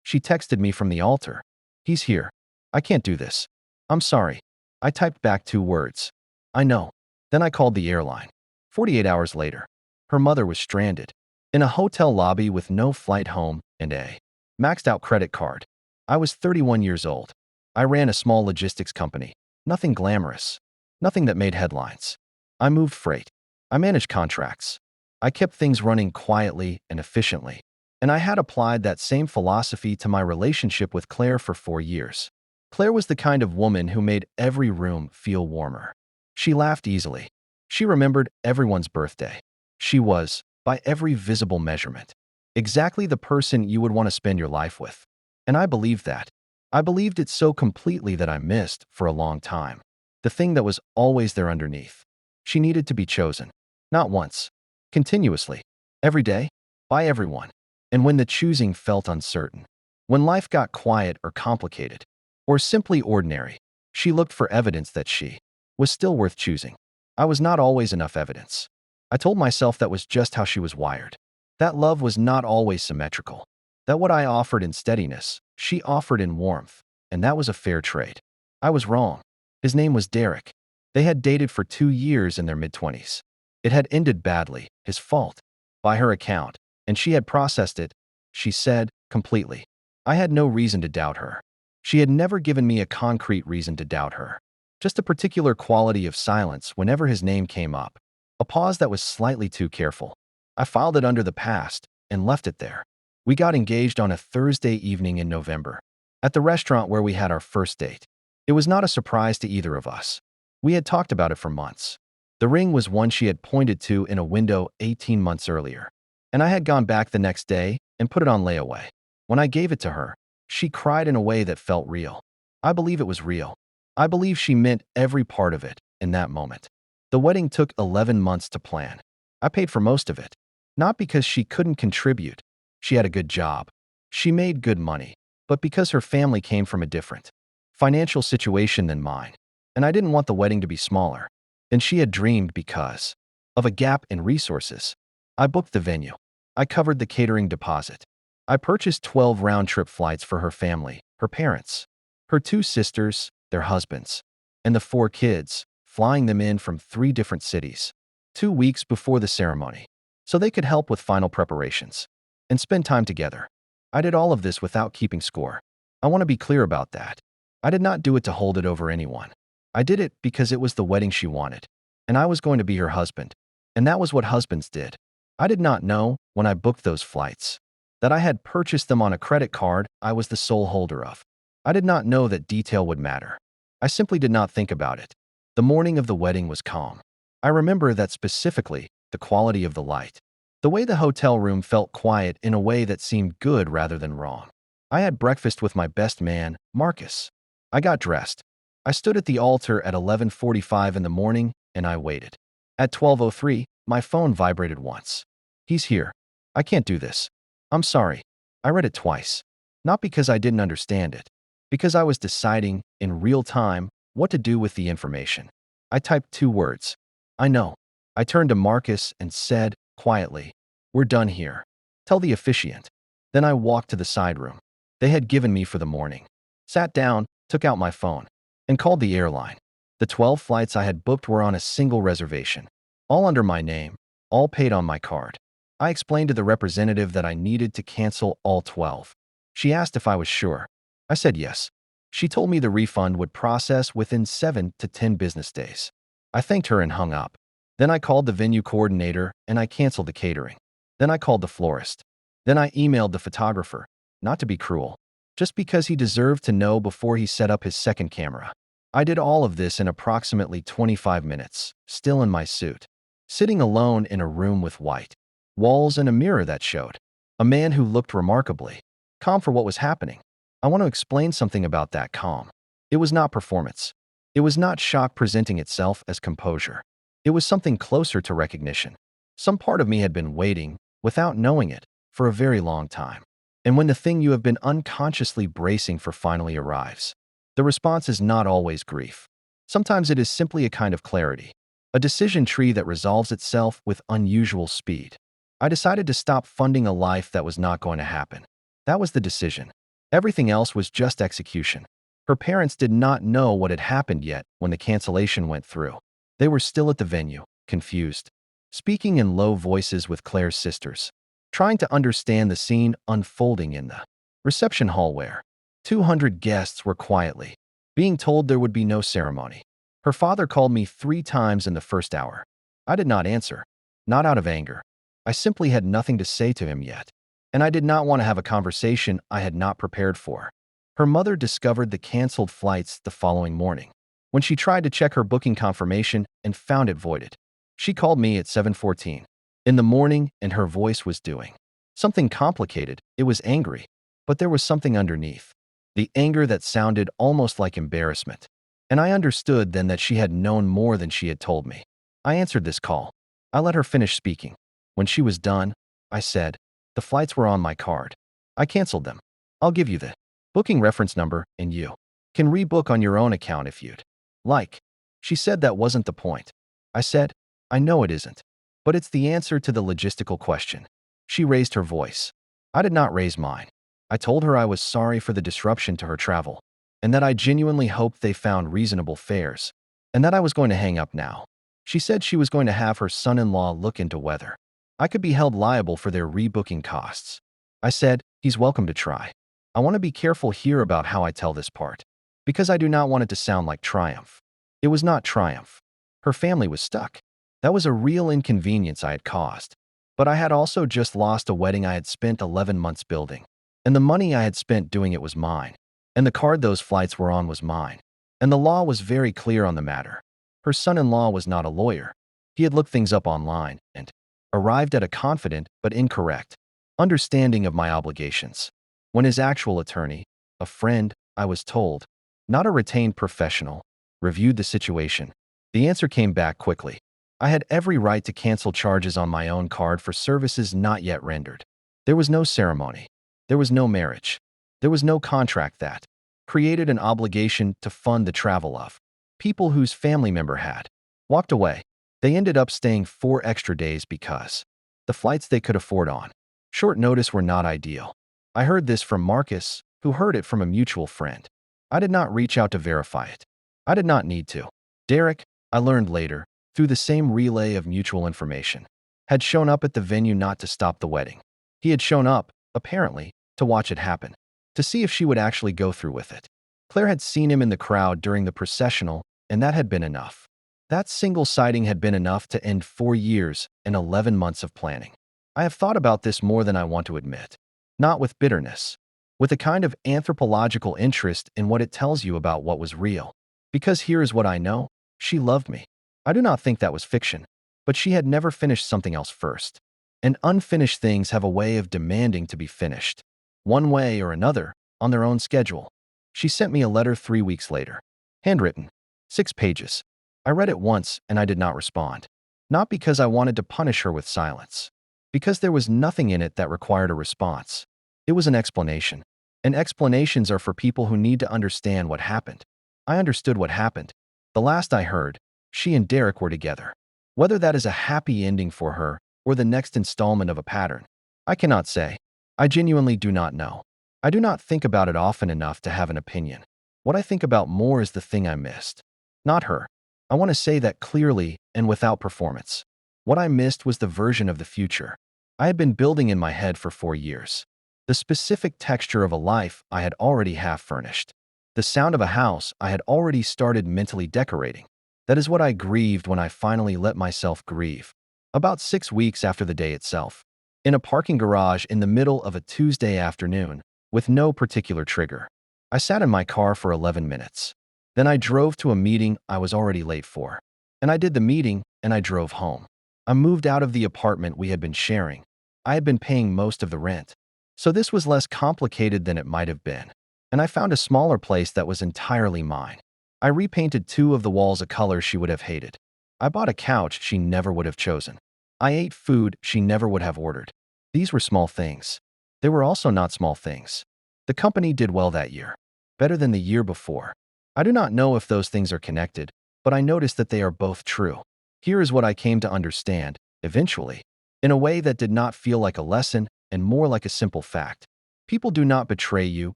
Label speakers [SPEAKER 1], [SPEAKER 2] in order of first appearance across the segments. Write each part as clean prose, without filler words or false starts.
[SPEAKER 1] She texted me from the altar. He's here. I can't do this. I'm sorry. I typed back 2 words. I know. Then I called the airline. 48 hours later, her mother was stranded in a hotel lobby with no flight home and a maxed-out credit card. I was 31 years old. I ran a small logistics company. Nothing glamorous. Nothing that made headlines. I moved freight. I managed contracts. I kept things running quietly and efficiently. And I had applied that same philosophy to my relationship with Claire for 4 years. Claire was the kind of woman who made every room feel warmer. She laughed easily. She remembered everyone's birthday. She was, by every visible measurement, exactly the person you would want to spend your life with. And I believed that. I believed it so completely that I missed, for a long time, the thing that was always there underneath. She needed to be chosen. Not once. Continuously. Every day. By everyone. And when the choosing felt uncertain, when life got quiet or complicated, or simply ordinary, she looked for evidence that she was still worth choosing. I was not always enough evidence. I told myself that was just how she was wired. That love was not always symmetrical. That what I offered in steadiness, she offered in warmth, and that was a fair trade. I was wrong. His name was Derek. They had dated for 2 years in their mid-20s. It had ended badly, his fault, by her account, and she had processed it, she said, completely. I had no reason to doubt her. She had never given me a concrete reason to doubt her. Just a particular quality of silence whenever his name came up. A pause that was slightly too careful. I filed it under the past and left it there. We got engaged on a Thursday evening in November, at the restaurant where we had our first date. It was not a surprise to either of us. We had talked about it for months. The ring was one she had pointed to in a window 18 months earlier, and I had gone back the next day and put it on layaway. When I gave it to her, she cried in a way that felt real. I believe it was real. I believe she meant every part of it in that moment. The wedding took 11 months to plan. I paid for most of it. Not because she couldn't contribute. She had a good job. She made good money. But because her family came from a different financial situation than mine. And I didn't want the wedding to be smaller than she had dreamed because of a gap in resources. I booked the venue. I covered the catering deposit. I purchased 12 round-trip flights for her family, her parents, her 2 sisters, their husbands, and the 4 kids, flying them in from 3 different cities, 2 weeks before the ceremony, so they could help with final preparations and spend time together. I did all of this without keeping score. I want to be clear about that. I did not do it to hold it over anyone. I did it because it was the wedding she wanted, and I was going to be her husband, and that was what husbands did. I did not know, when I booked those flights, that I had purchased them on a credit card I was the sole holder of. I did not know that detail would matter. I simply did not think about it. The morning of the wedding was calm. I remember that specifically, the quality of the light. The way the hotel room felt quiet in a way that seemed good rather than wrong. I had breakfast with my best man, Marcus. I got dressed. I stood at the altar at 11:45 in the morning, and I waited. At 12:03, my phone vibrated once. He's here. I can't do this. I'm sorry. I read it twice. Not because I didn't understand it. Because I was deciding, in real time, what to do with the information. I typed 2 words. I know. I turned to Marcus and said, quietly, "We're done here. Tell the officiant." Then I walked to the side room they had given me for the morning. Sat down, took out my phone, and called the airline. The 12 flights I had booked were on a single reservation. All under my name, all paid on my card. I explained to the representative that I needed to cancel all 12. She asked if I was sure. I said yes. She told me the refund would process within 7 to 10 business days. I thanked her and hung up. Then I called the venue coordinator and I canceled the catering. Then I called the florist. Then I emailed the photographer, not to be cruel, just because he deserved to know before he set up his second camera. I did all of this in approximately 25 minutes, still in my suit, sitting alone in a room with white walls and a mirror that showed a man who looked remarkably calm for what was happening. I want to explain something about that calm. It was not performance. It was not shock presenting itself as composure. It was something closer to recognition. Some part of me had been waiting, without knowing it, for a very long time. And when the thing you have been unconsciously bracing for finally arrives, the response is not always grief. Sometimes it is simply a kind of clarity, a decision tree that resolves itself with unusual speed. I decided to stop funding a life that was not going to happen. That was the decision. Everything else was just execution. Her parents did not know what had happened yet when the cancellation went through. They were still at the venue, confused, speaking in low voices with Claire's sisters, trying to understand the scene unfolding in the reception hall where 200 guests were quietly being told there would be no ceremony. Her father called me 3 times in the first hour. I did not answer, not out of anger. I simply had nothing to say to him yet, and I did not want to have a conversation I had not prepared for. Her mother discovered the canceled flights the following morning, when she tried to check her booking confirmation and found it voided. She called me at 7:14 in the morning, and her voice was doing something complicated. It was angry, but there was something underneath. The anger that sounded almost like embarrassment. And I understood then that she had known more than she had told me. I answered this call. I let her finish speaking. When she was done, I said, "The flights were on my card. I canceled them. I'll give you the booking reference number, and you can rebook on your own account if you'd like." She said that wasn't the point. I said, "I know it isn't, but it's the answer to the logistical question." She raised her voice. I did not raise mine. I told her I was sorry for the disruption to her travel, and that I genuinely hoped they found reasonable fares, and that I was going to hang up now. She said she was going to have her son-in-law look into whether I could be held liable for their rebooking costs. I said, "He's welcome to try." I want to be careful here about how I tell this part, because I do not want it to sound like triumph. It was not triumph. Her family was stuck. That was a real inconvenience I had caused. But I had also just lost a wedding I had spent 11 months building, and the money I had spent doing it was mine, and the card those flights were on was mine, and the law was very clear on the matter. Her son-in-law was not a lawyer. He had looked things up online and arrived at a confident but incorrect understanding of my obligations. When his actual attorney, a friend, I was told, not a retained professional, reviewed the situation, the answer came back quickly. I had every right to cancel charges on my own card for services not yet rendered. There was no ceremony. There was no marriage. There was no contract that created an obligation to fund the travel of people whose family member had walked away. They ended up staying 4 extra days because the flights they could afford on short notice were not ideal. I heard this from Marcus, who heard it from a mutual friend. I did not reach out to verify it. I did not need to. Derek, I learned later, through the same relay of mutual information, had shown up at the venue not to stop the wedding. He had shown up, apparently, to watch it happen, to see if she would actually go through with it. Claire had seen him in the crowd during the processional, and that had been enough. That single sighting had been enough to end 4 years and 11 months of planning. I have thought about this more than I want to admit. Not with bitterness, with a kind of anthropological interest in what it tells you about what was real. Because here is what I know: she loved me. I do not think that was fiction, but she had never finished something else first. And unfinished things have a way of demanding to be finished, one way or another, on their own schedule. She sent me a letter 3 weeks later, handwritten, 6 pages. I read it once and I did not respond. Not because I wanted to punish her with silence, because there was nothing in it that required a response. It was an explanation, and explanations are for people who need to understand what happened. I understood what happened. The last I heard, she and Derek were together. Whether that is a happy ending for her or the next installment of a pattern, I cannot say. I genuinely do not know. I do not think about it often enough to have an opinion. What I think about more is the thing I missed. Not her. I want to say that clearly and without performance. What I missed was the version of the future I had been building in my head for 4 years. The specific texture of a life I had already half furnished. The sound of a house I had already started mentally decorating. That is what I grieved when I finally let myself grieve. About 6 weeks after the day itself, in a parking garage in the middle of a Tuesday afternoon, with no particular trigger, I sat in my car for 11 minutes. Then I drove to a meeting I was already late for. And I did the meeting, and I drove home. I moved out of the apartment we had been sharing. I had been paying most of the rent, so this was less complicated than it might have been. And I found a smaller place that was entirely mine. I repainted 2 of the walls a color she would have hated. I bought a couch she never would have chosen. I ate food she never would have ordered. These were small things. They were also not small things. The company did well that year, better than the year before. I do not know if those things are connected, but I noticed that they are both true. Here is what I came to understand, eventually, in a way that did not feel like a lesson and more like a simple fact. People do not betray you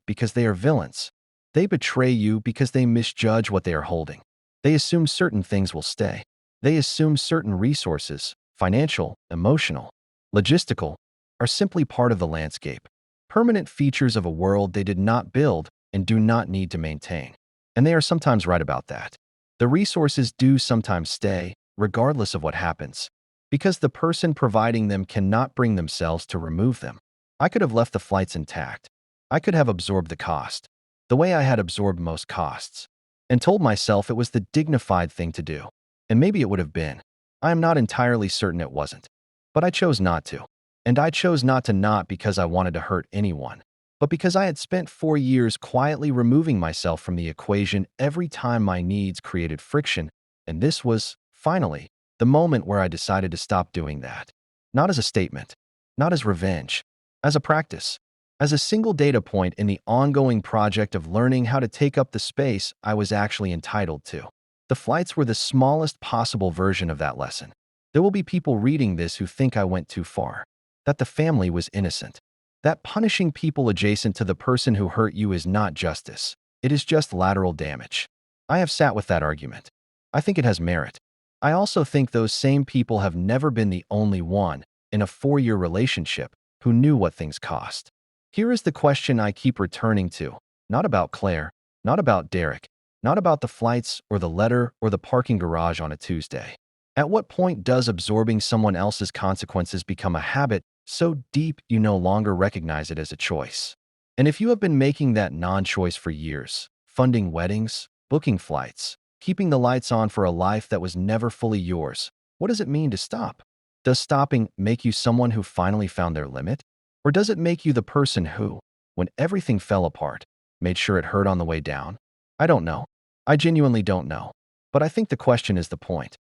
[SPEAKER 1] because they are villains. They betray you because they misjudge what they are holding. They assume certain things will stay. They assume certain resources, financial, emotional, logistical, are simply part of the landscape, permanent features of a world they did not build and do not need to maintain. And they are sometimes right about that. The resources do sometimes stay, regardless of what happens, because the person providing them cannot bring themselves to remove them. I could have left the flights intact. I could have absorbed the cost, the way I had absorbed most costs, and told myself it was the dignified thing to do. And maybe it would have been. I am not entirely certain it wasn't. But I chose not to. And I chose not to not because I wanted to hurt anyone, but because I had spent 4 years quietly removing myself from the equation every time my needs created friction, and this was, finally, the moment where I decided to stop doing that. Not as a statement, not as revenge, as a practice, as a single data point in the ongoing project of learning how to take up the space I was actually entitled to. The flights were the smallest possible version of that lesson. There will be people reading this who think I went too far, that the family was innocent, that punishing people adjacent to the person who hurt you is not justice. It is just lateral damage. I have sat with that argument. I think it has merit. I also think those same people have never been the only one in a 4-year relationship who knew what things cost. Here is the question I keep returning to, not about Claire, not about Derek, not about the flights or the letter or the parking garage on a Tuesday. At what point does absorbing someone else's consequences become a habit so deep you no longer recognize it as a choice? And if you have been making that non-choice for years, funding weddings, booking flights, keeping the lights on for a life that was never fully yours, what does it mean to stop? Does stopping make you someone who finally found their limit? Or does it make you the person who, when everything fell apart, made sure it hurt on the way down? I don't know. I genuinely don't know. But I think the question is the point.